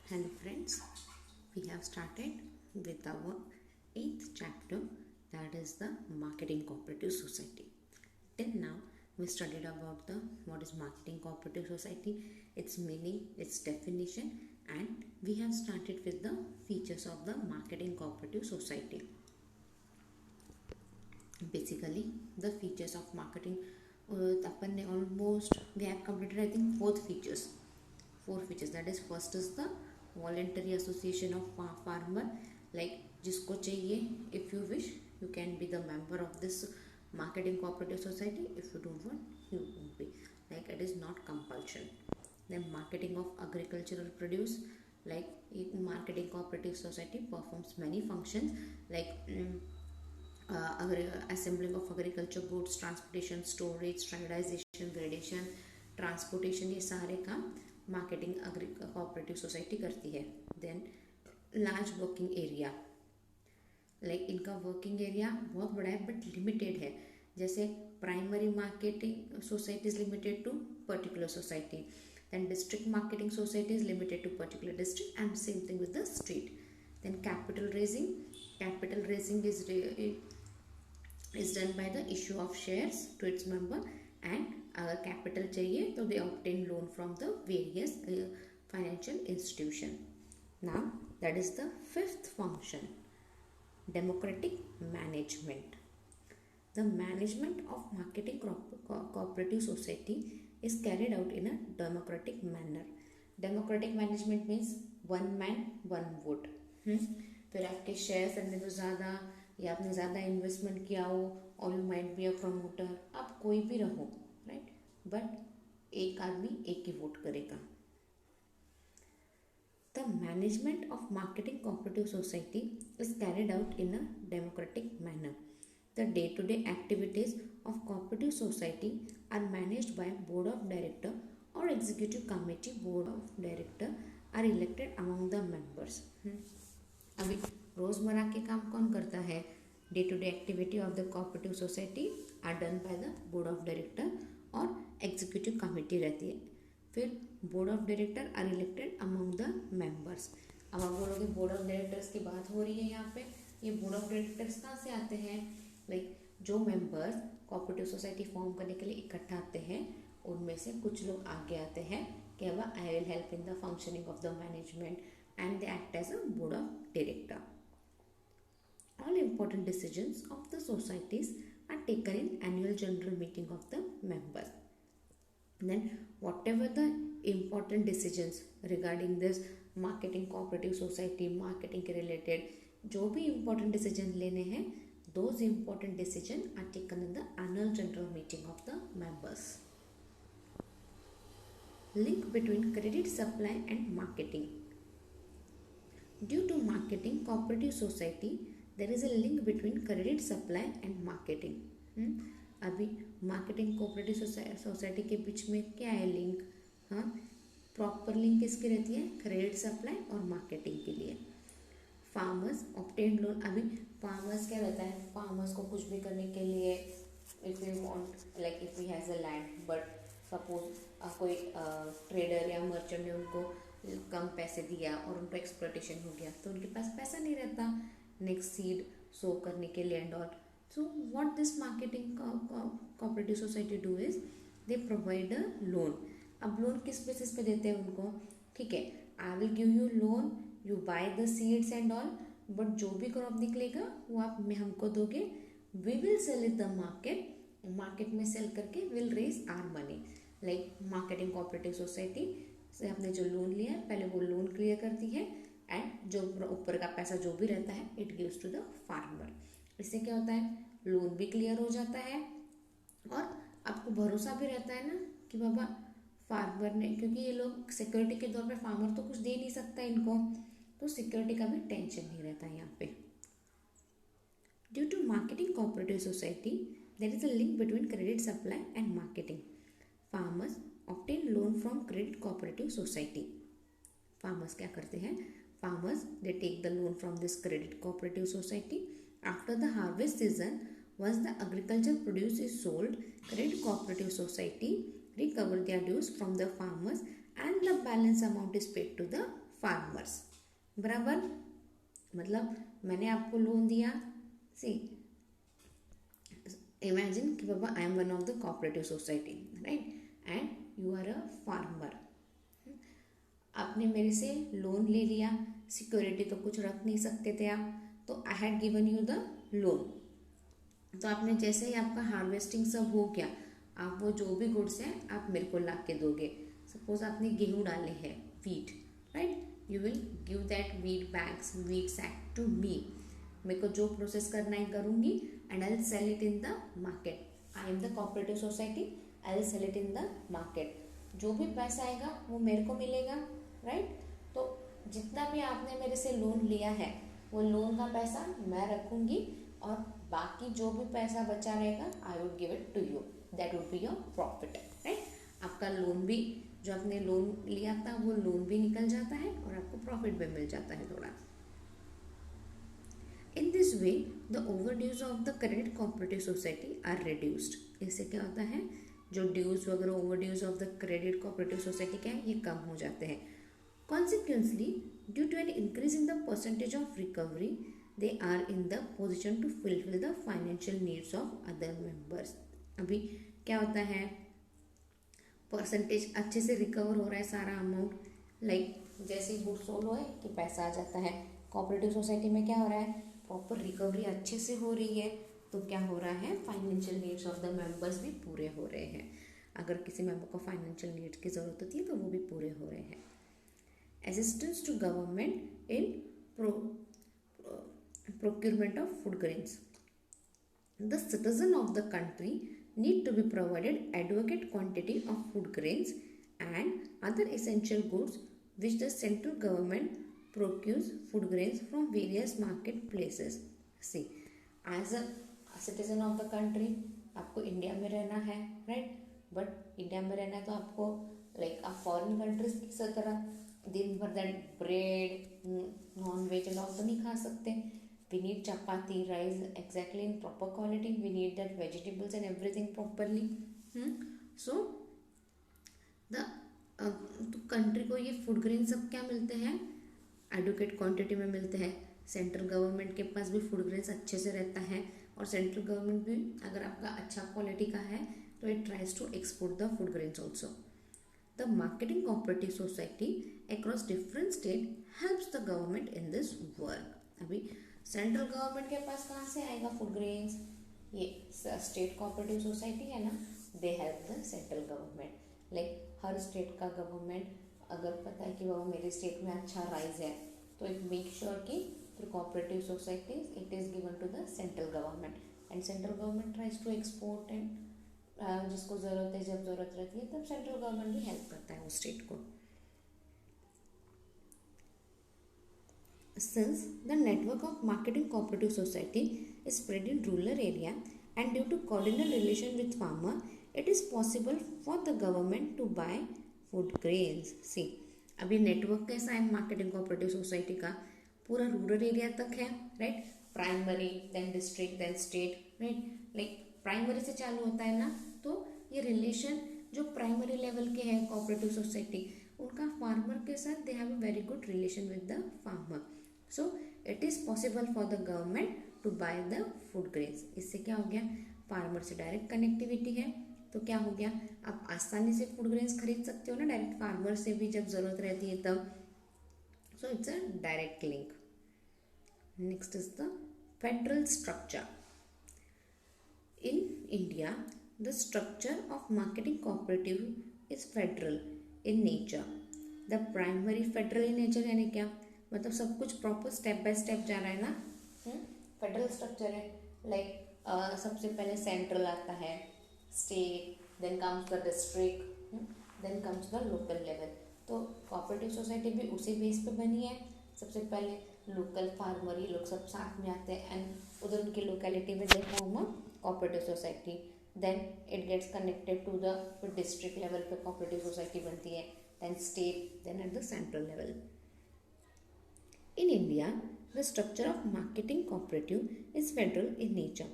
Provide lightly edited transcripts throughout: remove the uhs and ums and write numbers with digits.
Hello friends, we have started with our 8th chapter, that is the Marketing Cooperative Society. Till now we studied about the what is Marketing Cooperative Society, its meaning, its definition, and we have started with the features of the Marketing Cooperative Society. Basically the features of marketing अपन ने almost we have completed I think four features, that is first is the voluntary association of farmer, like जिसको चाहिए if you wish you can be the member of this marketing cooperative society, if you don't want you won't be, like it is not compulsion. Then marketing of agricultural produce, like marketing cooperative society performs many functions like assembling of agriculture goods, transportation, storage, standardization, gradation, transportation, ये सारे काम marketing cooperative society करती है. Then large working area, like इनका working area बहुत बड़ा है but limited है. जैसे primary marketing society is limited to particular society, then district marketing society is limited to particular district, and same thing with the street. Then capital raising is done by the issue of shares to its member, and अगर capital चाहिए तो दे obtain loan from the various financial institution. Now that is the fifth function, democratic management. The management of marketing cooperative society is carried out in a democratic manner. Democratic management means one man one vote. फिर आपके shares करने तो ज़्यादा या आपने ज़्यादा investment किया हो, और you might be a promoter, आप कोई भी रहो, राइट, बट एक आदमी एक ही वोट करेगा. The management of marketing cooperative society is carried out in a democratic manner. The day to day activities of cooperative society are managed by board of director और executive committee. Board of director are elected among the members. अभी रोज़मर्रा के काम कौन करता है? Day to day activity of the cooperative society are done by the board of director और executive committee रहती है. फिर board of director are elected among the members. अब आप बोलोगे बोर्ड ऑफ डायरेक्टर्स की बात हो रही है यहाँ पे, ये बोर्ड ऑफ डायरेक्टर्स कहाँ से आते हैं? लाइक जो मेंबर्स कोऑपरेटिव सोसाइटी फॉर्म करने के लिए इकट्ठा आते हैं, उनमें से कुछ लोग आगे आते हैं कि अब I will help in the functioning of the management, and they act as a board of director. All important decisions of the societies are taken in annual general meeting of the members. Then whatever the important decisions regarding this marketing cooperative society, marketing के related जो भी important decision लेने हैं, those important decision are taken in the annual general meeting of the members. Link between credit supply and marketing. Due to marketing cooperative society, there is a link between credit supply and marketing. अभी marketing cooperative society के बीच में क्या है link? हाँ, proper link किसकी रहती है? Credit supply और मार्केटिंग के लिए. Farmers obtain loan. अभी फार्मर्स क्या रहता है? फार्मर्स को कुछ भी करने के लिए, if you want like if he has a land, but suppose कोई ट्रेडर या मर्चेंट ने उनको कम पैसे दिया और उनको एक्सप्लॉयटेशन हो गया, तो उनके पास पैसा नहीं रहता नेक्स्ट सीड सो करने के लिए and all. So what this marketing cooperative society do is they provide a loan. अब लोन किस बेसिस पे देते हैं उनको? ठीक है, I will give you loan, you buy the seeds and all, but जो भी क्रॉप निकलेगा वो आप में हमको दोगे, we will sell it the market, market में सेल करके will raise our money. Like marketing cooperative society से आपने जो लोन लिया है, पहले वो लोन क्लियर करती है, एंड जो ऊपर का पैसा जो भी रहता है it gives to the farmer. इससे क्या होता है? लोन भी क्लियर हो जाता है और आपको भरोसा भी रहता है ना कि बाबा फार्मर ने, क्योंकि ये लोग सिक्योरिटी के तौर पे फार्मर तो कुछ दे नहीं सकता इनको, तो सिक्योरिटी का भी टेंशन नहीं रहता है यहाँ पे. Due to marketing cooperative society there is a link between credit supply and marketing. Farmers obtain loan from credit cooperative society. Farmers क्या करते हैं? Farmers, they take the loan from this credit cooperative society. After the harvest season, once the agriculture produce is sold, credit cooperative society recover their dues from the farmers and the balance amount is paid to the farmers, बराबर। मतलब मैंने आपको loan दिया, see imagine कि बाबा I am one of the cooperative society, right, and you are a farmer. आपने मेरे से लोन ले लिया, सिक्योरिटी तो कुछ रख नहीं सकते थे आप, तो I had given you the loan. तो आपने जैसे ही आपका हार्वेस्टिंग सब हो गया, आप वो जो भी गुड्स हैं आप मेरे को ला के दोगे। सपोज आपने गेहूँ डाले हैं, wheat, right, you will give that wheat bags, wheat sack to me. मेरे को जो प्रोसेस करना है करूँगी, and I will sell it in the market. I am the cooperative society, I will sell it in the market. जो भी पैसा आएगा वो मेरे को मिलेगा, राइट। तो जितना भी आपने मेरे से लोन लिया है वो लोन का पैसा मैं रखूँगी, और बाकी जो भी पैसा बचा रहेगा I would give it to you, that would be your profit, right. आपका लोन भी, जो आपने लोन लिया था वो लोन भी निकल जाता है और आपको प्रॉफिट भी मिल जाता है थोड़ा। In this way the over dues of the credit cooperative society are reduced. इससे क्या होता है, जो ड्यूज वगैरह over dues of the credit cooperative society क्या है, ये कम हो जाते हैं। Consequently due to an increase in the percentage of recovery, they are in the position to fulfill the financial needs of other members। अभी क्या होता है, परसेंटेज अच्छे से रिकवर हो रहा है सारा अमाउंट, लाइक जैसे ही गुड सोल्ड हुआ है कि पैसा आ जाता है। कोऑपरेटिव सोसाइटी में क्या हो रहा है, प्रॉपर रिकवरी अच्छे से हो रही है, तो क्या हो रहा है, financial needs of the members भी पूरे हो रहे हैं। अगर किसी मेंबर को फाइनेंशियल नीड्स की ज़रूरत होती है तो वो भी पूरे हो रहे हैं। Assistance to government in procurement of food grains, the citizen of the country need to be provided adequate quantity of food grains and other essential goods which the central government procures food grains from various marketplaces। See, as a citizen of the country, आपको India में रहना है, right, but India में रहना है तो आपको like आप फॉरेन कंट्रीज की तरह दिन भर that bread non veg and all तो नहीं खा सकते। We need chapati, rice exactly in proper quality. We need that vegetables and everything properly. So the तो कंट्री को ये फूड ग्रेन सब क्या मिलते हैं, एडुकेट क्वांटिटी में मिलते हैं। सेंट्रल गवर्नमेंट के पास भी फूड ग्रेन्स अच्छे से रहता है, और सेंट्रल गवर्नमेंट भी अगर आपका अच्छा क्वालिटी का है तो it tries to export the food grains also. The marketing cooperative society across different state helps the government in this work. अभी सेंट्रल गवर्नमेंट के पास कहाँ से आएगा फूड ग्रेन्स, ये स्टेट कोऑपरेटिव सोसाइटी है ना, they help the central government. Like हर स्टेट का गवर्नमेंट अगर पता है कि बाबा मेरे स्टेट में अच्छा राइस है, तो इट मेक श्योर कि through cooperative societies it is given to the central government, and central government tries to export, and जिसको ज़रूरत है जब ज़रूरत रहती है तब सेंट्रल गवर्नमेंट भी हेल्प करता है उस स्टेट को। Since the network of marketing cooperative society is spread in rural area and due to coordinated relation with farmer, it is possible for the government to buy food grains। See, अभी network कैसा है marketing cooperative society का, पूरा rural area तक है, right, primary then district then state, right, like primary से चालू होता है ना, तो ये रिलेशन जो प्राइमरी लेवल के हैं कोऑपरेटिव सोसाइटी, उनका फार्मर के साथ they have a very good relation with the farmer. So it is possible for the government to buy the food grains. इससे क्या हो गया, फार्मर से डायरेक्ट कनेक्टिविटी है, तो क्या हो गया, आप आसानी से फूड ग्रेन्स खरीद सकते हो ना डायरेक्ट फार्मर से भी जब ज़रूरत रहती है तब। So it's a direct link. Next is the federal structure. In India the structure of marketing cooperative is federal in nature. The primary federal in nature यानी क्या, मतलब सब कुछ प्रॉपर स्टेप बाय स्टेप जा रहा है ना। फेडरल स्ट्रक्चर है, लाइक सबसे पहले सेंट्रल आता है, state, then comes the district, then comes the local level. तो कोऑपरेटिव सोसाइटी भी उसी बेस पे बनी है। सबसे पहले लोकल फार्मर ये लोग सब साथ में आते हैं, एंड उधर उनकी लोकेलिटी में they form a cooperative society. Then it gets connected to the district level पे कोऑपरेटिव सोसाइटी बनती है, then state, then at the central level. In India, the structure of marketing cooperative is federal in nature.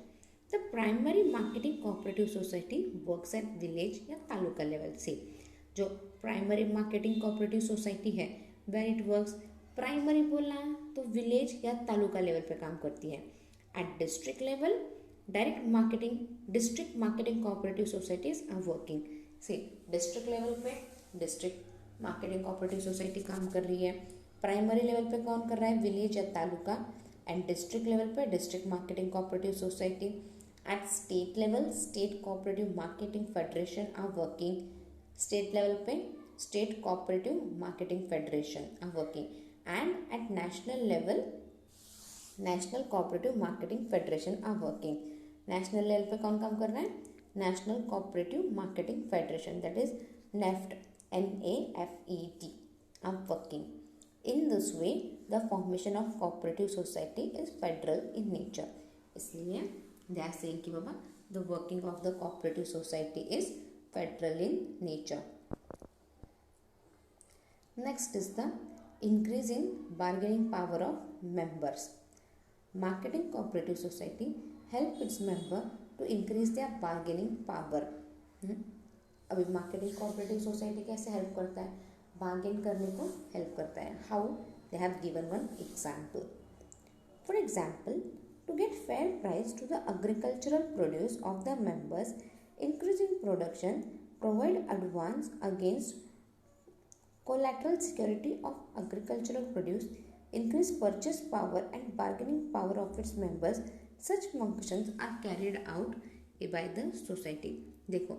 The primary marketing cooperative society works at village या taluka level से। जो primary marketing cooperative society है where it works. Primary बोलना है तो village या taluka level पे काम करती है। At district level district marketing cooperative societies are working. से डिस्ट्रिक्ट लेवल पे डिस्ट्रिक्ट मार्केटिंग कोऑपरेटिव सोसाइटी काम कर रही है। प्राइमरी लेवल पे कौन कर रहा है, विलेज या तालुका। एंड डिस्ट्रिक्ट लेवल पे district marketing cooperative society. Eight state level state cooperative marketing federation are working. State level पे state cooperative marketing federation are working. And eight national level national cooperative marketing federation are working. National level पे कौन काम कर रहा है, national cooperative marketing federation, that is NEFT, NAFET are working. In this way the formation of cooperative society is federal in nature. इसलिए they are saying कि बाबा the working of the cooperative society is federal in nature. Next is the increase in bargaining power of members. Marketing cooperative society help its member to increase their bargaining power. अभी marketing cooperative society कैसे help करता है, bargain करने को help करता है। How, they have given one example. For example, to get fair price to the agricultural produce of the members, increasing production, provide advance against collateral security of agricultural produce, increase purchase power and bargaining power of its members. Such functions are carried out by the society. देखो,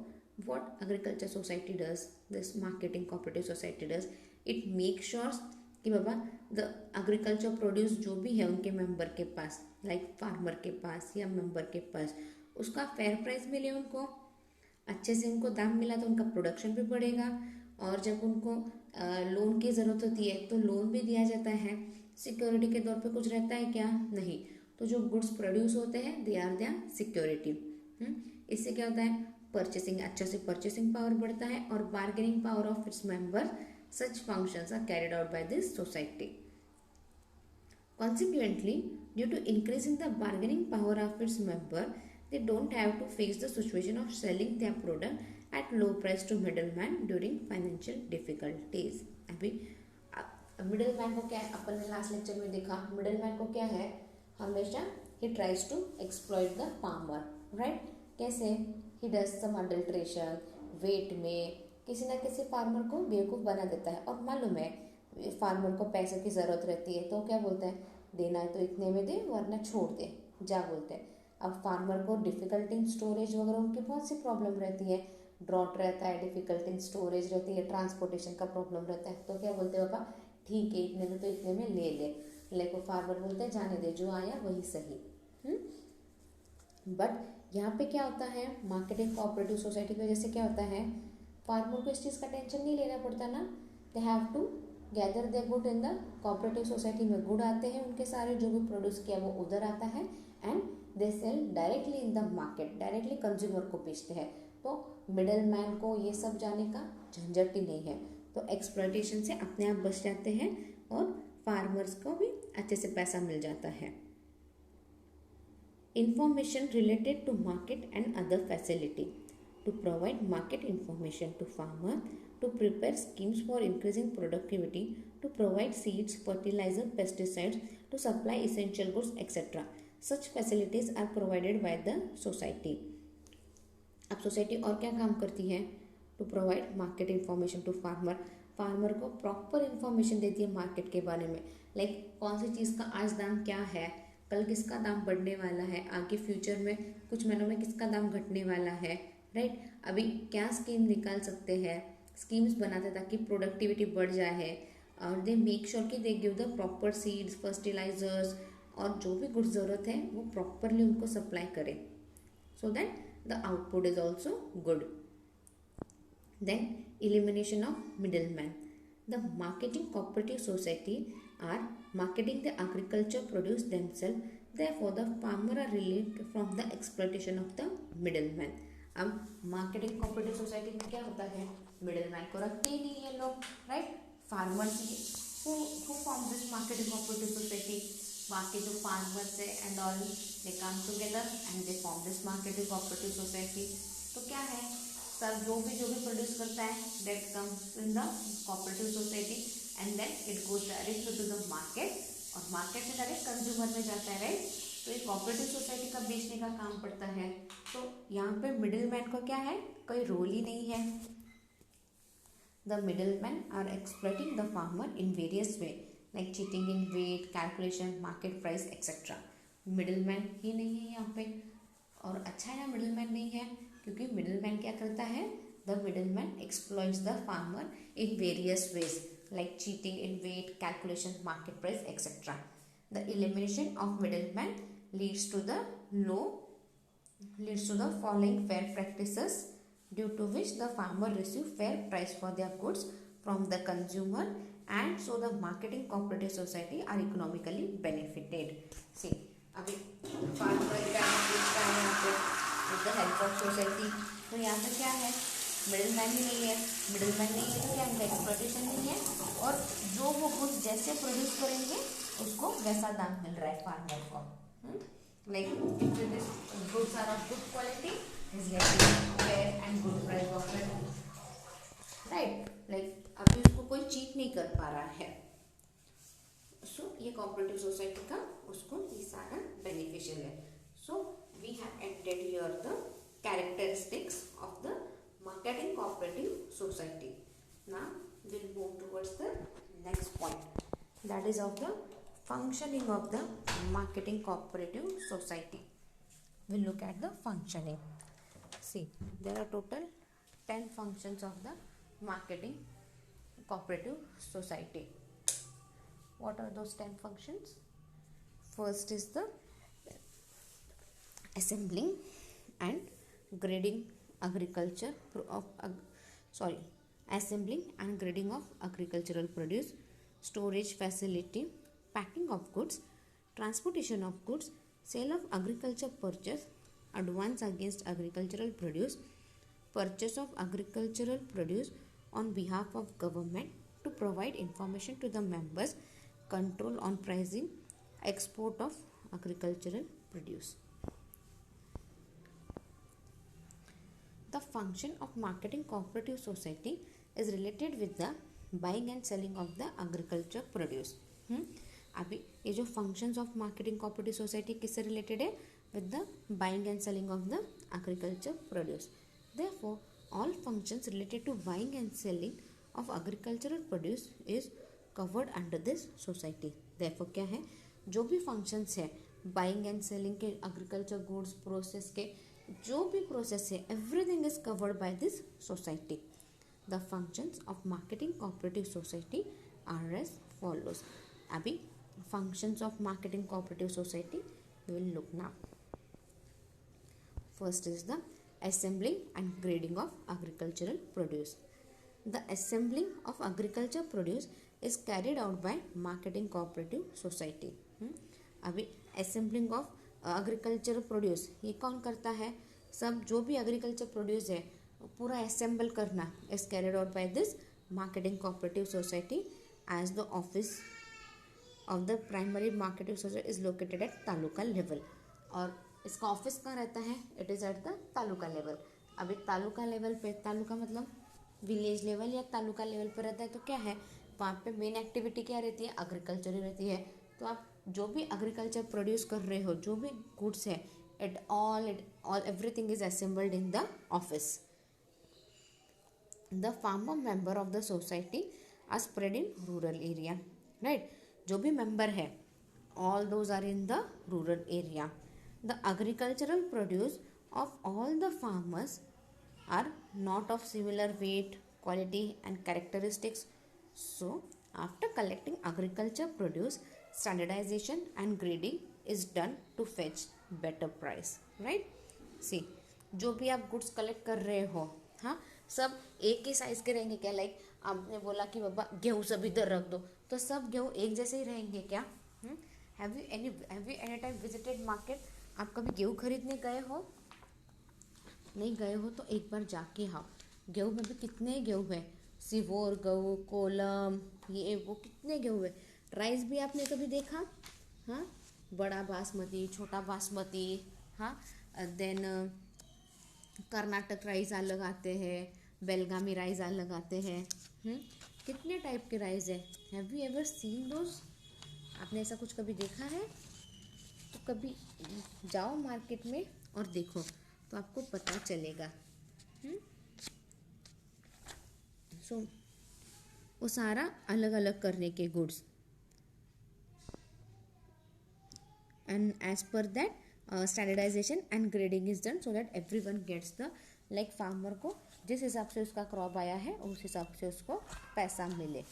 what agriculture society does, this marketing cooperative society does, it makes sure कि बाबा the agriculture produce जो भी है उनके member के पास, like farmer के पास या member के पास, उसका फेयर प्राइस मिले, उनको अच्छे से उनको दाम मिला तो उनका प्रोडक्शन भी बढ़ेगा। और जब उनको लोन की ज़रूरत होती है तो लोन भी दिया जाता है। सिक्योरिटी के तौर पे कुछ रहता है क्या, नहीं। तो जो गुड्स प्रोड्यूस होते हैं दे आर देयर सिक्योरिटी। इससे क्या होता है, परचेसिंग, अच्छा से परचेसिंग पावर बढ़ता है और bargaining power of its member. Such functions are carried out by this society. Consequently, due to increasing the bargaining power of its member, they don't have to face the situation of selling their product at low price to middleman during financial difficulties. अभी middleman को क्या है, अपन ने last lecture में देखा, middleman को क्या है, हमेशा he tries to exploit the farmer, right? कैसे, he does some adulteration, weight में किसी ना किसी फार्मर को बेवकूफ़ बना देता है। और मालूम है फार्मर को पैसे की ज़रूरत रहती है तो क्या बोलता है, देना है तो इतने में दे वरना छोड़ दे, जा बोलते हैं। अब फार्मर को डिफ़िकल्टी इन स्टोरेज वगैरह उनकी बहुत सी प्रॉब्लम रहती है, ड्रॉट रहता है, डिफ़िकल्टी इन स्टोरेज रहती है, ट्रांसपोर्टेशन का प्रॉब्लम रहता है। तो क्या बोलते हैं, पापा ठीक है इतने में तो इतने में ले ले, लेकिन फार्मर बोलते हैं जाने दे, जो आया वही सही। बट यहाँ पे क्या होता है, मार्केटिंग कोऑपरेटिव सोसाइटी की वजह से क्या होता है, फार्मर को इस चीज़ का टेंशन नहीं लेना पड़ता ना। They have to gather the good in the cooperative society में गुड आते हैं उनके सारे, जो भी प्रोड्यूस किया वो उधर आता है, and they sell directly in the market, directly consumer को बेचते हैं। तो मिडल मैन को ये सब जाने का झंझट ही नहीं है, तो एक्सप्लॉयटेशन से अपने आप बच जाते हैं और फार्मर्स को भी अच्छे से पैसा मिल जाता है। Information related to market and other facility, to provide market information to farmer, to prepare schemes for increasing productivity, to provide seeds, fertilizer, pesticides, to supply essential goods, etc. Such facilities are provided by the society. अब society और क्या काम करती है, to provide market information to farmer, farmer को proper information देती है market के बारे में, लाइक कौन सी चीज़ का आज दाम क्या है, कल किसका दाम बढ़ने वाला है, आगे फ्यूचर में कुछ महीनों में किसका दाम घटने वाला है, राइट। अभी क्या स्कीम निकाल सकते हैं, स्कीम्स बनाते हैं ताकि प्रोडक्टिविटी बढ़ जाए, और दे मेक श्योर कि they give the proper seeds, fertilizers, और जो भी गुड्स ज़रूरत है वो प्रॉपरली उनको सप्लाई करें, so that the output is also good. Then elimination of middleman. The marketing cooperative society are marketing the agriculture produce themselves, therefore the farmer are relieved from the exploitation of the middleman. अब marketing cooperative society में क्या होता है, middleman को रखते ही नहीं है लोग, right. Farmers who form this marketing cooperative society, वहाँ के जो फार्मर्स है and all, they come together and they form this marketing cooperative society. तो क्या है, सब जो भी प्रोड्यूस करता है that comes in the cooperative society, and then it goes direct to the market, और मार्केट से डायरेक्ट कंज्यूमर में जाता है, राइट। तो ये कोऑपरेटिव सोसाइटी का बेचने का काम पड़ता है। तो यहाँ पे मिडिल मैन को क्या है, कोई रोल ही नहीं है। The middle man are exploiting the farmer in various way, like cheating in weight, calculation, market price etcetera. Middle man ही नहीं है यहाँ पे, और अच्छा है ना मिडिल मैन नहीं है, क्योंकि मिडिल मैन क्या करता है, the middle man exploits the farmer in various ways, like cheating in weight, calculation, market price, etc. The elimination of middleman leads to the following fair practices, due to which the farmer receive fair price for their goods from the consumer, and so the marketing cooperative society are economically benefited. See, अभी farmer with the help of society, तो यहाँ पे क्या है, middle man ही नहीं है। Middle man नहीं है तो क्या इनका एक्सप्लॉयटेशन नहीं है, और जो वो गुड्स जैसे प्रोड्यूस करेंगे उसको वैसा दाम मिल रहा है फार्मर को। Like goods are of good quality is getting fair and good price of it, right. Like अभी उसको कोई चीट नहीं कर पा रहा है। सो ये कोऑपरेटिव सोसाइटी का उसको ये सारा बेनिफिशियल है। So we have entered here the characteristics of the marketing cooperative society. Now we'll move towards the next point, that is of the functioning of the marketing cooperative society. We'll look at the functioning. See, there are total 10 functions of the marketing cooperative society. What are those 10 functions? First is the assembling and grading assembling and grading of agricultural produce, storage facility, packing of goods, transportation of goods, sale of agriculture purchase, advance against agricultural produce, purchase of agricultural produce on behalf of government to provide information to the members, control on pricing, export of agricultural produce. The function of marketing cooperative society is related with the buying and selling of the agriculture produce. अभी ये जो functions of marketing cooperative society किससे related है, with the buying and selling of the agriculture produce. Therefore, all functions related to buying and selling of agricultural produce is covered under this society. Therefore क्या है, जो भी functions है buying and selling के, agriculture goods process के, जो भी process है, everything is covered by this society. The functions of marketing cooperative society are as follows. अभी functions of marketing cooperative society we will look now. First is the assembling and grading of agricultural produce. The assembling of agriculture produce is carried out by marketing cooperative society. अभी assembling of agriculture produce ये कौन करता है, सब जो भी agriculture produce है पूरा असेंबल करना is carried out by this marketing cooperative society as the office of the primary marketing society is located at taluka level. और इसका ऑफिस कहाँ रहता है, it is at the taluka level. अभी तालुका लेवल पे, तालुका मतलब विलेज लेवल या तालुका लेवल पे रहता है, तो क्या है वहाँ पे मेन एक्टिविटी क्या रहती है, एग्रीकल्चर ही रहती है. तो आप जो भी एग्रीकल्चर प्रोड्यूस कर रहे हो, जो भी गुड्स है, it all everything is assembled in the office. The farmer member of the society are spread in rural area, right. जो भी मेंबर है all those are in the rural area. The agricultural produce of all the farmers are not of similar weight, quality and characteristics. So after collecting agriculture produce, standardization and grading is done to fetch better price, right. See, जो भी आप goods collect कर रहे हो, हाँ, सब एक ही size के रहेंगे क्या, लाइक आपने बोला कि बाबा गेहूँ सब इधर रख दो, तो सब गेहूँ एक जैसे ही रहेंगे क्या. Have you any time visited market. आप कभी गेहूँ खरीदने गए हो, नहीं गए हो तो एक बार जाके आओ. गेहूँ में भी कितने गेहूँ है, सिवोर गेहूँ, कोलम, ये वो कितने गेहूँ है. राइस भी आपने कभी देखा, हाँ, बड़ा बासमती, छोटा बासमती, हाँ, देन कर्नाटक राइस अलग आते हैं, बेलगामी राइस अलग आते हैं. कितने टाइप के राइस है? Have you ever seen those? आपने ऐसा कुछ कभी देखा है? तो कभी जाओ मार्केट में और देखो तो आपको पता चलेगा। सो वो सारा अलग अलग करने के goods, and as per that standardization and grading is done so that everyone gets the like farmer को जिस हिसाब से उसका क्रॉप आया है उस हिसाब से उसको पैसा मिले।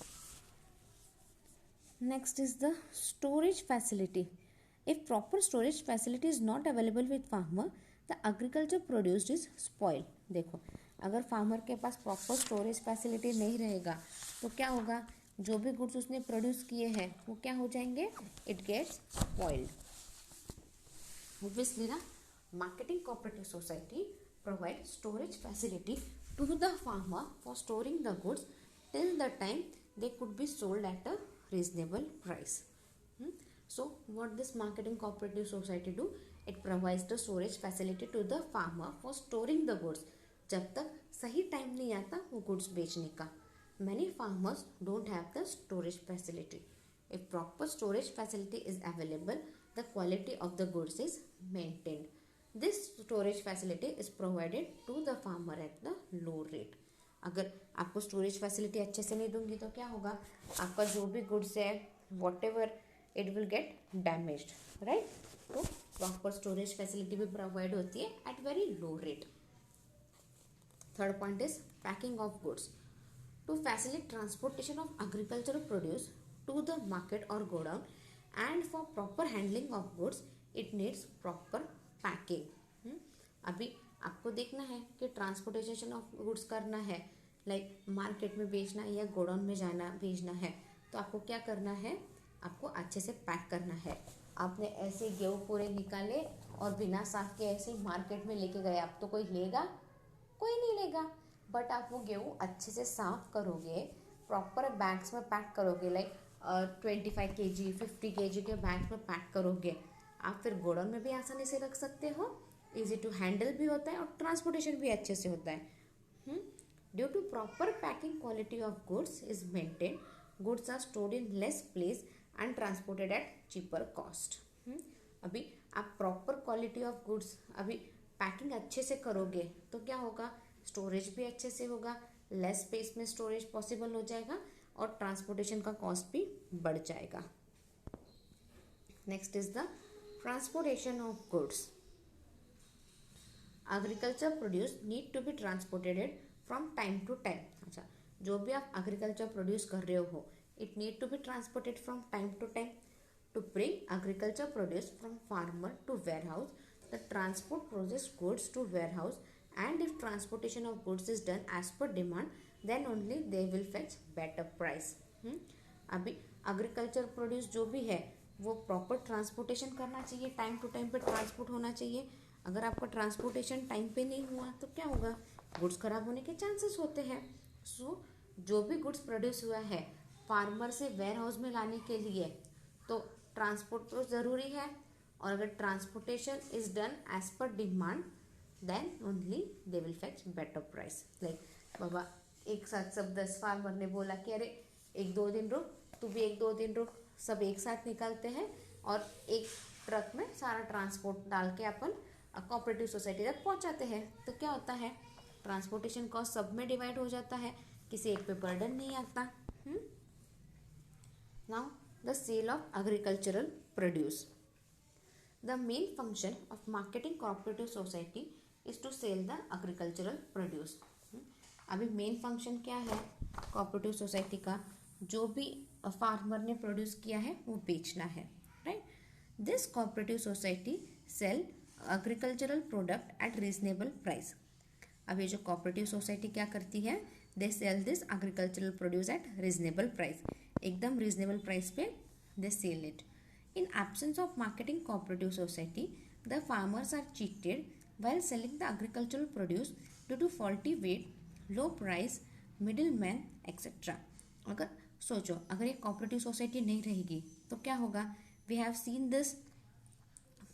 Next is the storage facility. If proper storage facility is not available with farmer the agriculture produced is spoil. देखो, अगर फार्मर के पास प्रॉपर स्टोरेज फैसिलिटी नहीं रहेगा तो क्या होगा, जो भी गुड्स उसने प्रोड्यूस किए हैं वो क्या हो जाएंगे, it gets spoiled. Obviously, na, marketing cooperative society provide storage facility to the farmer for storing the goods till the time they could be sold at a reasonable price. So, what this marketing cooperative society do? It provides the storage facility to the farmer for storing the goods. जब तक सही time नहीं आता वो goods बेचने का। Many farmers don't have the storage facility. If proper storage facility is available, the quality of the goods is maintained. This storage facility is provided to the farmer at the low rate. अगर आपको storage facility अच्छे से नहीं दूंगी तो क्या होगा, आपका जो भी गुड्स है whatever it will get damaged, right. तो प्रॉपर स्टोरेज फैसिलिटी भी प्रोवाइड होती है at very low rate. Third point is packing of goods. To facilitate transportation of agricultural produce to the market or go down and for proper handling of goods it needs proper packing. अभी आपको देखना है कि transportation of goods करना है, like market में बेचना है या गोडाउन में जाना भेजना है, तो आपको क्या करना है, आपको अच्छे से पैक करना है। आपने ऐसे गेहूँ पूरे निकाले और बिना साफ के ऐसे मार्केट में लेके गए, आप तो कोई लेगा, कोई नहीं लेगा। बट आप वो गेहूँ अच्छे से साफ करोगे, प्रॉपर बैग्स में पैक करोगे, लाइक 25 kg 50 kg के बैग्स में पैक करोगे, आप फिर गोडाउन में भी आसानी से रख सकते हो, इजी टू हैंडल भी होता है और ट्रांसपोर्टेशन भी अच्छे से होता है। Due to proper packing quality of goods is maintain, goods are stored in less place and transported at cheaper cost. अभी आप प्रॉपर क्वालिटी ऑफ गुड्स अभी पैकिंग अच्छे से करोगे तो क्या होगा, स्टोरेज भी अच्छे से होगा, लेस स्पेस में स्टोरेज पॉसिबल हो जाएगा और ट्रांसपोर्टेशन का कॉस्ट भी बढ़ जाएगा। Next is the transportation of goods. Agriculture produce need to be transported from time to time. अच्छा, जो भी आप एग्रीकल्चर प्रोड्यूस कर रहे हो it need to be transported from time to time. To bring agriculture produce from farmer to warehouse, the transport process goods to warehouse and if transportation of goods is done as per demand then only they will fetch better price. अभी agriculture produce जो भी है वो proper transportation करना चाहिए, time to time पे transport होना चाहिए। अगर आपका ट्रांसपोर्टेशन टाइम पे नहीं हुआ तो क्या होगा, गुड्स खराब होने के चांसेस होते हैं। सो जो भी गुड्स प्रोड्यूस हुआ है फार्मर से वेयर हाउस में लाने के लिए तो ट्रांसपोर्ट तो ज़रूरी है, और अगर transportation is done as per demand then only they will fetch better price. Like बाबा एक साथ सब 10 फार्मर ने बोला कि अरे 1-2 दिन रुक, तू भी 1-2 दिन रुक, सब एक साथ निकालते हैं और एक ट्रक में सारा ट्रांसपोर्ट डाल के अपन कोऑपरेटिव सोसाइटी तक पहुंचाते हैं, तो क्या होता है, ट्रांसपोर्टेशन कॉस्ट सब में डिवाइड हो जाता है, किसी एक पे बर्डन नहीं आता। Now the sale of agricultural produce. The main function of marketing cooperative society is to sell the agricultural produce. अभी मेन फंक्शन क्या है कोऑपरेटिव सोसाइटी का, जो भी फार्मर ने प्रोड्यूस किया है वो बेचना है, right. This cooperative society sell agricultural product at reasonable price. अब ये जो कोऑपरेटिव सोसाइटी क्या करती है, they sell this agricultural produce at reasonable price, एकदम रीजनेबल प्राइस पे they sell it. In absence of marketing cooperative society, the farmers are cheated while selling the agricultural produce due to faulty weight, low price, middleman, etc. अगर सोचो, अगर ये cooperative society नहीं रहेगी तो क्या होगा, we have seen this,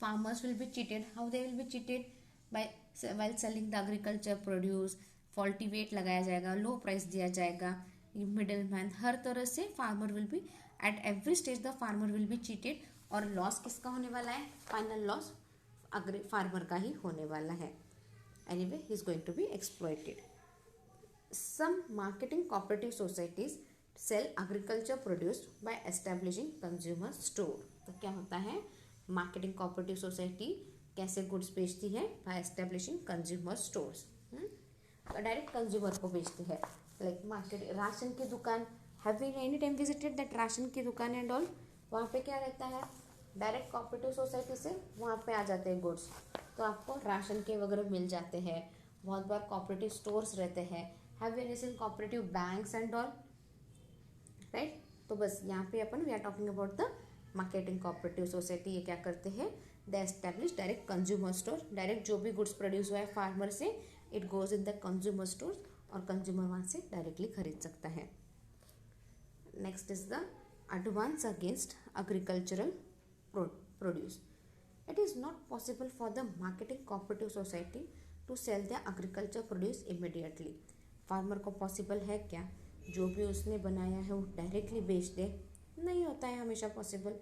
farmers will be cheated. How they will be cheated? By while selling the agriculture produce, faulty weight लगाया जाएगा, low price दिया जाएगा, मिडल मैन, हर तरह से farmer will be at every stage the farmer will be cheated, और loss किसका होने वाला है, फाइनल लॉस फार्मर का ही होने वाला है. Anyway he is going to be exploited. Some marketing cooperative societies sell agriculture produce by establishing consumer store. तो क्या होता है, मार्केटिंग कोऑपरेटिव सोसाइटी कैसे गुड्स बेचती है, by establishing consumer stores. Direct consumer को बेचती है. लाइक मार्केट, राशन की दुकान, have we any time visited that ration की दुकान एंड ऑल. वहाँ पे क्या रहता है, डायरेक्ट कोऑपरेटिव सोसाइटी से वहाँ पे आ जाते हैं गुड्स, तो आपको राशन के वगैरह मिल जाते हैं. बहुत बार कोऑपरेटिव स्टोर्स रहते हैं. Have we seen cooperative banks and all, right. तो बस यहाँ पे अपन we are talking about the marketing cooperative society. ये क्या करते हैं, they establish direct consumer store. Direct जो भी गुड्स प्रोड्यूस हुआ है फार्मर से, it goes in the consumer store, और कंज्यूमर वहाँ से डायरेक्टली खरीद सकता है. Next is the advance against agricultural produce. It is not possible for the marketing cooperative society to sell the agriculture produce immediately. Farmer को possible है क्या, जो भी उसने बनाया है वो डायरेक्टली बेच दे, नहीं होता है हमेशा possible.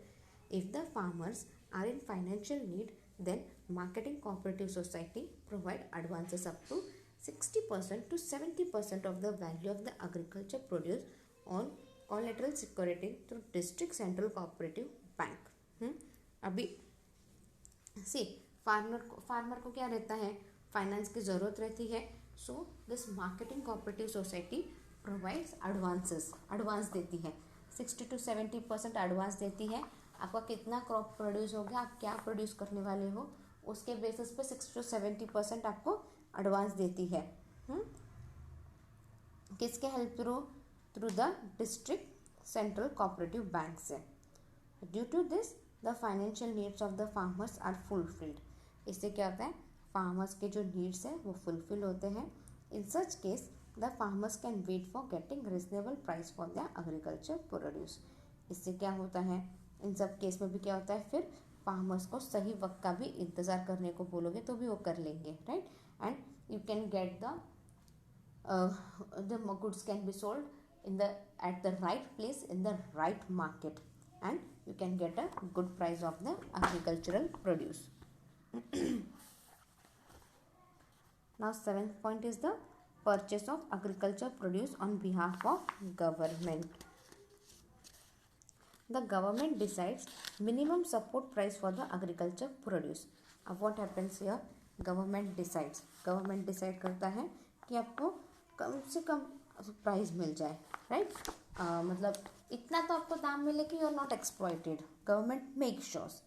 If the farmers are in financial need, then marketing cooperative society provide advances up to 60% to 70% of the value of the agriculture produce on collateral security through district central cooperative bank. अभी सी farmer को क्या रहता है, finance की ज़रूरत रहती है. So this marketing cooperative society provides advances, advance देती है. 60 to 70% एडवांस देती है. आपका कितना क्रॉप प्रोड्यूस हो गया, आप क्या प्रोड्यूस करने वाले हो, उसके बेसिस पे 60 to 70% आपको एडवांस देती है. किसके help through the district central cooperative bank से. Due to this the financial needs of the farmers are fulfilled. इससे क्या होता है, फार्मर्स के जो नीड्स है वो फुलफिल होते हैं. In such case the farmers can wait for getting reasonable price for the agriculture produce. इससे क्या होता है, इन सब केस में भी क्या होता है, फिर फार्मर्स को सही वक्त का भी इंतज़ार करने को बोलोगे तो भी वो कर लेंगे, right. And you can get the goods can be sold in the at the right place in the right market, and you can get a good price of the agricultural produce. Now seventh point is the purchase of agriculture produce on behalf of government. The government decides minimum support price for the agriculture produce. अब what happens here, government decide करता है कि आपको कम से कम price मिल जाए, right. मतलब इतना तो आपको दाम मिले कि you are not exploited. Government make sures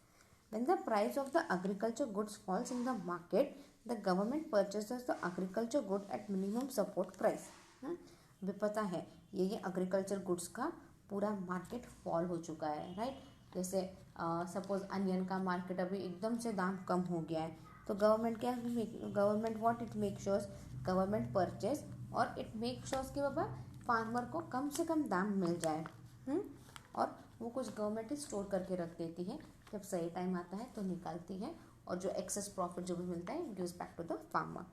when the price of the agriculture goods falls in the market, the government purchases the agriculture good at minimum support price. अभी पता है ये एग्रीकल्चर गुड्स का पूरा मार्केट फॉल हो चुका है, right. जैसे सपोज अनियन का मार्केट अभी एकदम से दाम कम हो गया है, तो government what it make sures, government purchase और इट मेक श्योर्स कि बाबा फार्मर को कम से कम दाम मिल जाए. और वो कुछ गवर्नमेंट स्टोर करके रख देती है, जब सही टाइम आता है तो निकालती है, और जो एक्सेस प्रॉफिट जो भी मिलता है gives back to the farmer.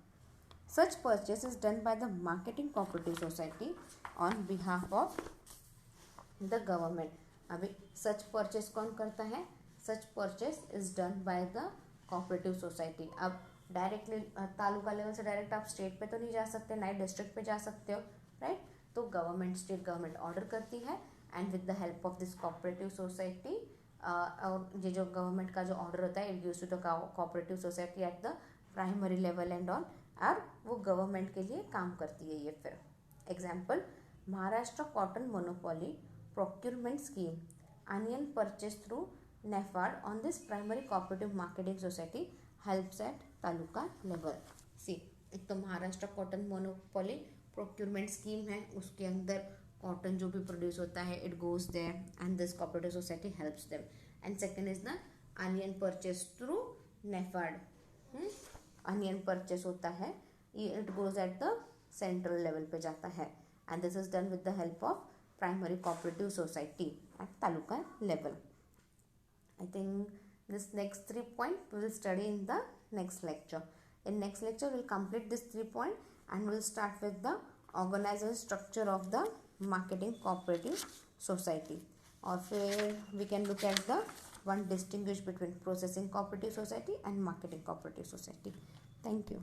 Such purchase is done by the marketing cooperative society on behalf of the government. अभी सच परचेज कौन करता है, such purchase is done by the cooperative society. अब directly taluka level से direct आप state पे तो नहीं जा सकते, ना डिस्ट्रिक्ट पे जा सकते हो, राइट. तो गवर्नमेंट, स्टेट गवर्नमेंट ऑर्डर करती है, and with the help of this cooperative society, और ये जो गवर्नमेंट का जो ऑर्डर होता है it gives to the cooperative society at the primary level and all, और वो गवर्नमेंट के लिए काम करती है ये. फिर example, Maharashtra cotton monopoly procurement scheme, onion purchase through NAFAD on this primary cooperative marketing society helps at taluka level. See, एक तो Maharashtra cotton monopoly procurement scheme है, उसके अंदर कॉटन जो भी प्रोड्यूस होता है it goes there and this cooperative society helps them. And second is the onion purchase through NAFAD. Onion purchase होता है, it goes at the central level पे जाता है, and this is done with the help of primary cooperative society eight taluka level. I think this next 3 points we will study in the next lecture. In next lecture we will complete this 3 points and we will start with the organizational structure of the marketing cooperative society. और फिर we can look at the one distinguish between processing cooperative society and marketing cooperative society. Thank you.